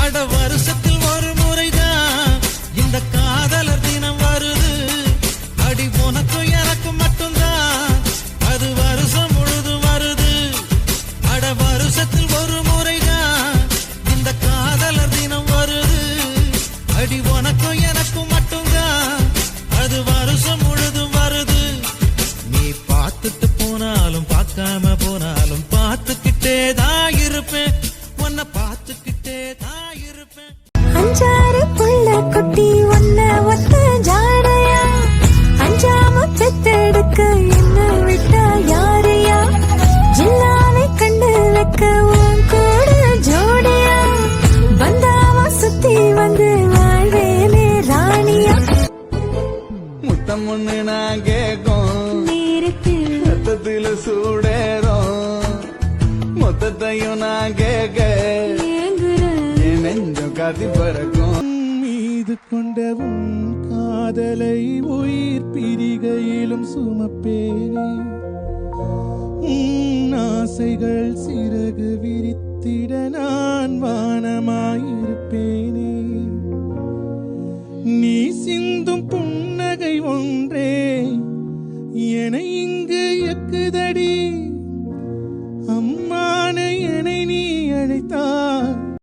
அட வருஷத்தில் ஒரு முறைதான் இந்த காதலர் தினம் வருது. அடி உனக்கும் எனக்கும் மட்டும்தான் அது வருஷம் முழுதும் வருது. அட வருஷத்தில் ஒரு முறைதான் இந்த காதலர் தினம் வருது. அடி உனக்கும் எனக்கும் மட்டும்தான் அது வருஷம் முழுதும் வருது. நீ பார்த்துட்டு போனாலும் பார்க்காம போனாலும் பார்த்துக்கிட்டே தான் இருப்பேன். உன்னை பார்த்துக்கிட்டே தான் இருப்பேன். அஞ்சாறு புள்ள குட்டி ஒன்ன ஒத்த ஜாடையா அஞ்சாம பெத்தெடுக்க என்ன விட்டா யாரையா ஜில்லாவை கண்டு வைக்க உன் கூட ஜோடியா பந்தாவா சுத்தி வந்து வாழ்வேனே ராணியா. முத்தம் ஒண்ணு நான் கேட்கும் நேரத்தில் ரத்தத்தில சூடேறும் மொத்தத்தையும் நான் கேட்க என் நெஞ்சம் காத்தி பறக்கும். மீது கொண்டவும் காதலை உயிர் பிரிகையிலும் சுமப்பேனே ஆசைகள் சிறகு விரித்திட நான் வானமாயிருப்பேனே. நீ சிந்தும் புண்ண